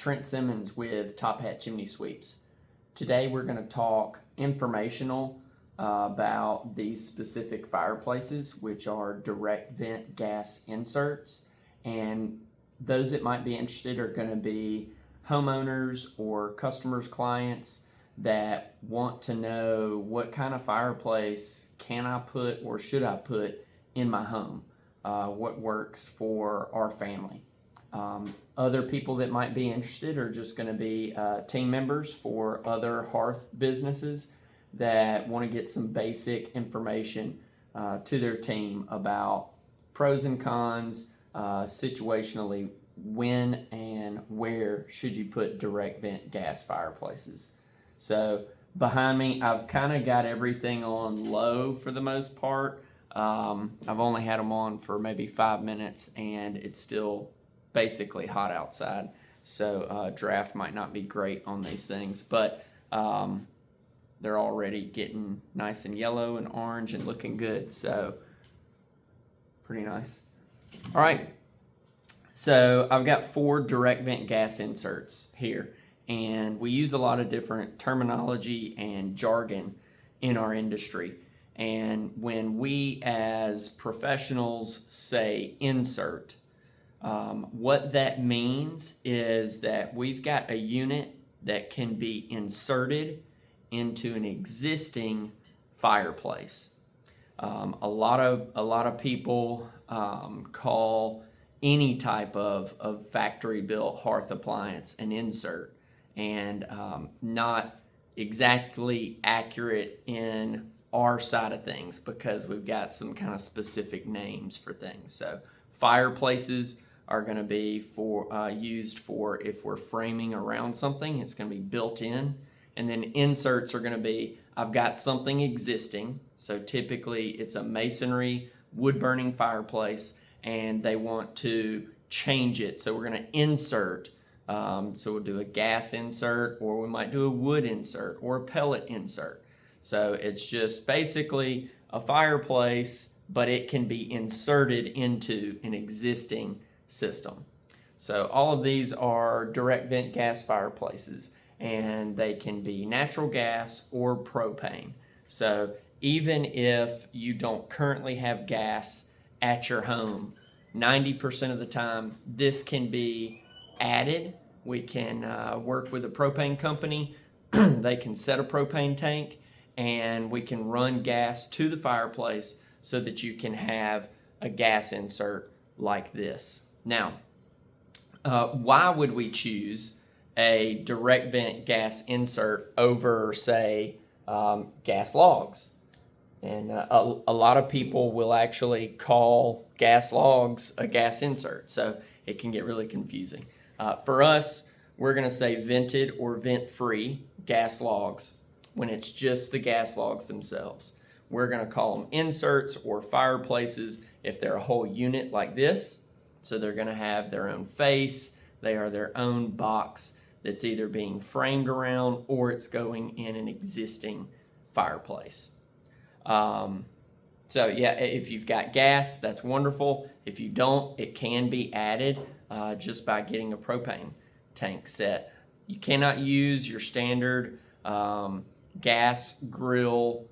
Trent Simmons with Top Hat Chimney Sweeps. Today we're going to talk informational about these specific fireplaces, which are direct vent gas inserts. And those that might be interested are going to be homeowners or customers, clients that want to know what kind of fireplace can I put or should I put in my home, what works for our family. Other people that might be interested are just going to be team members for other Hearth businesses that want to get some basic information to their team about pros and cons, situationally, when and where should you put direct vent gas fireplaces. So behind me, I've kind of got everything on low for the most part. I've only had them on for maybe 5 minutes and it's still basically hot outside. So draft might not be great on these things, but they're already getting nice and yellow and orange and looking good. So pretty nice. All right. So I've got 4 direct vent gas inserts here, and we use a lot of different terminology and jargon in our industry. And when we as professionals say insert, what that means is that we've got a unit that can be inserted into an existing fireplace. A lot of people call any type of factory-built hearth appliance an insert, and not exactly accurate in our side of things because we've got some kind of specific names for things. So fireplaces are going to be used for if we're framing around something, it's going to be built in. And then inserts are going to be, I've got something existing. So typically it's a masonry wood burning fireplace and they want to change it. So we're going to insert. So we'll do a gas insert, or we might do a wood insert or a pellet insert. So it's just basically a fireplace, but it can be inserted into an existing system. So all of these are direct vent gas fireplaces, and they can be natural gas or propane. So even if you don't currently have gas at your home, 90% of the time this can be added. We can work with a propane company. They can set a propane tank and we can run gas to the fireplace so that you can have a gas insert like this. Now, why would we choose a direct vent gas insert over, say, gas logs? And a lot of people will actually call gas logs a gas insert, so it can get really confusing. For us, we're going to say vented or vent-free gas logs when it's just the gas logs themselves. We're going to call them inserts or fireplaces if they're a whole unit like this. So they're going to have their own face. They are their own box that's either being framed around or it's going in an existing fireplace. So yeah, if you've got gas, that's wonderful. If you don't, it can be added just by getting a propane tank set. You cannot use your standard gas grill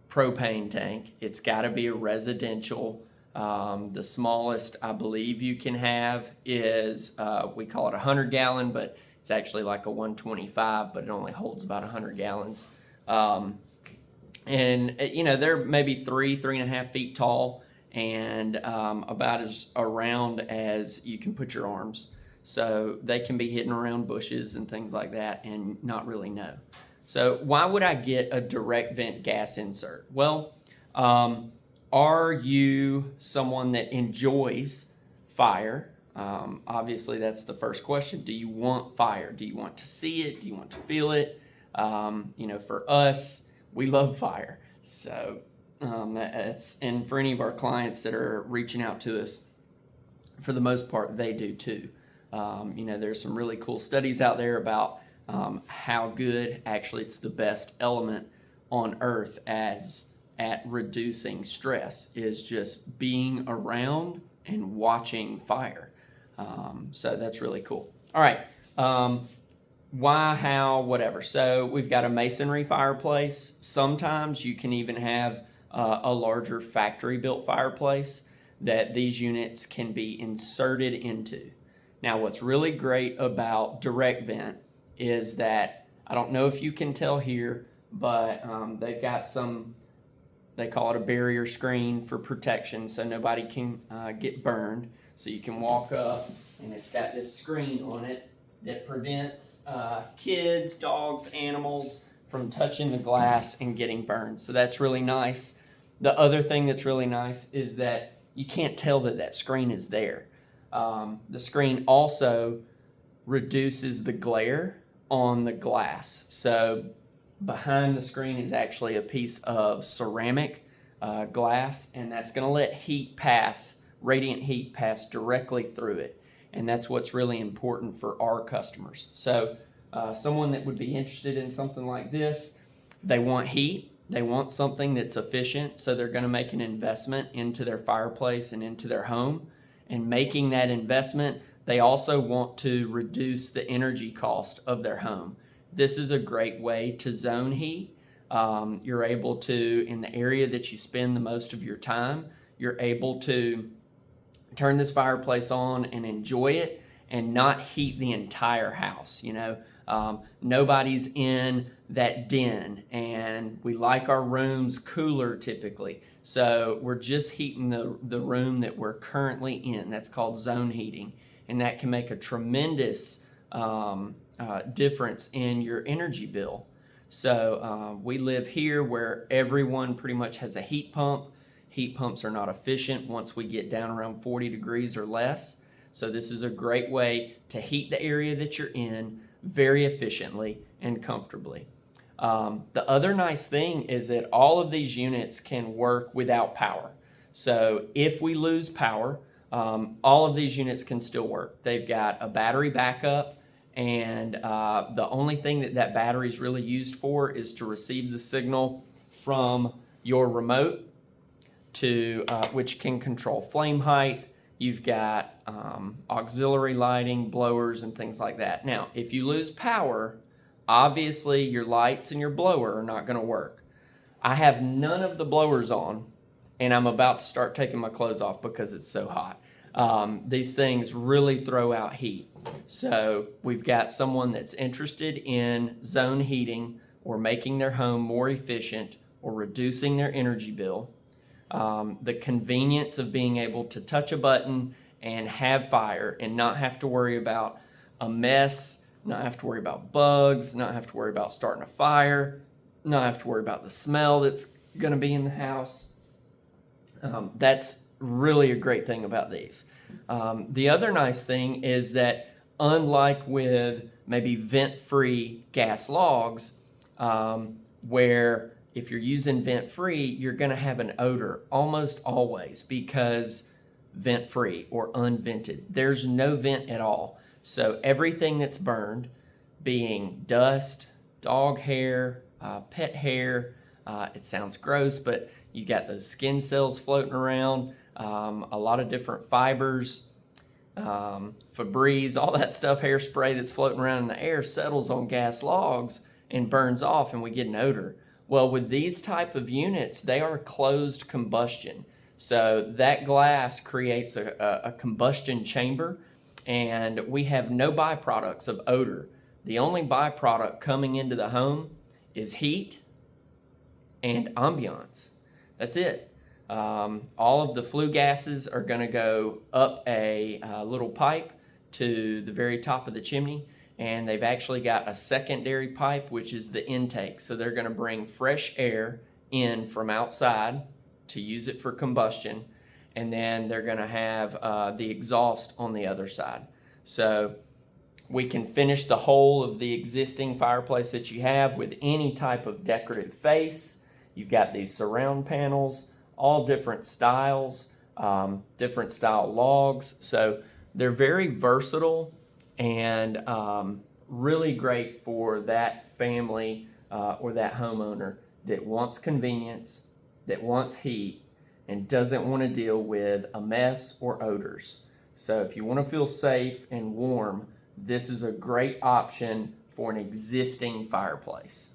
propane tank. It's got to be a residential. The smallest I believe you can have is, we call it a 100-gallon, but it's actually like a 125, but it only holds about 100 gallons. And you know, they're maybe 3.5 feet tall and about as around as you can put your arms. So they can be hidden around bushes and things like that and not really know. So why would I get a direct vent gas insert? Well, are you someone that enjoys fire? Obviously, that's the first question. Do you want fire? Do you want to see it? Do you want to feel it? You know, for us, we love fire. So and for any of our clients that are reaching out to us, for the most part, they do too. You know, there's some really cool studies out there about how good, actually it's the best element on earth at reducing stress is just being around and watching fire. So that's really cool. All right, Why, how, whatever. So we've got a masonry fireplace. Sometimes you can even have a larger factory built fireplace that these units can be inserted into. Now, what's really great about direct vent is that, I don't know if you can tell here, but they've got some, they call it a barrier screen for protection so nobody can get burned. So you can walk up and it's got this screen on it that prevents kids, dogs, animals from touching the glass and getting burned. So that's really nice. The other thing that's really nice is that you can't tell that that screen is there. The screen also reduces the glare on the glass. So behind the screen is actually a piece of ceramic glass, and that's going to let heat pass, radiant heat pass directly through it. And that's what's really important for our customers. So someone that would be interested in something like this, they want heat, they want something that's efficient, so they're going to make an investment into their fireplace and into their home. And making that investment, they also want to reduce the energy cost of their home. This is a great way to zone heat. You're able to, in the area that you spend the most of your time, you're able to turn this fireplace on and enjoy it and not heat the entire house. Nobody's in that den, and we like our rooms cooler typically. So we're just heating the room that we're currently in. That's called zone heating, and that can make a tremendous difference in your energy bill. So we live here where everyone pretty much has a heat pump. Heat pumps are not efficient once we get down around 40 degrees or less. So this is a great way to heat the area that you're in very efficiently and comfortably. The other nice thing is that all of these units can work without power. So if we lose power, all of these units can still work. They've got a battery backup, and the only thing that battery is really used for is to receive the signal from your remote, to which can control flame height. You've got auxiliary lighting, blowers, and things like that. Now, if you lose power, obviously your lights and your blower are not going to work. I have none of the blowers on, and I'm about to start taking my clothes off because it's so hot. These things really throw out heat. So we've got someone that's interested in zone heating or making their home more efficient or reducing their energy bill. The convenience of being able to touch a button and have fire and not have to worry about a mess, not have to worry about bugs, not have to worry about starting a fire, not have to worry about the smell that's going to be in the house. That's really a great thing about these. The other nice thing is that, unlike with maybe vent-free gas logs, where if you're using vent-free, you're going to have an odor almost always, because vent-free or unvented, there's no vent at all. So everything that's burned, being dust, dog hair, pet hair, it sounds gross, but you got those skin cells floating around, a lot of different fibers, Febreze, all that stuff, hairspray that's floating around in the air settles on gas logs and burns off, and we get an odor. Well, with these type of units, they are closed combustion. So that glass creates a combustion chamber, and we have no byproducts of odor. The only byproduct coming into the home is heat and ambiance. That's it. All of the flue gases are going to go up a little pipe to the very top of the chimney, and they've actually got a secondary pipe, which is the intake. So they're going to bring fresh air in from outside to use it for combustion, and then they're going to have the exhaust on the other side. So we can finish the whole of the existing fireplace that you have with any type of decorative face. You've got these surround panels, all different styles, different style logs. So they're very versatile and really great for that family or that homeowner that wants convenience, that wants heat, and doesn't want to deal with a mess or odors. So if you want to feel safe and warm this is a great option for an existing fireplace.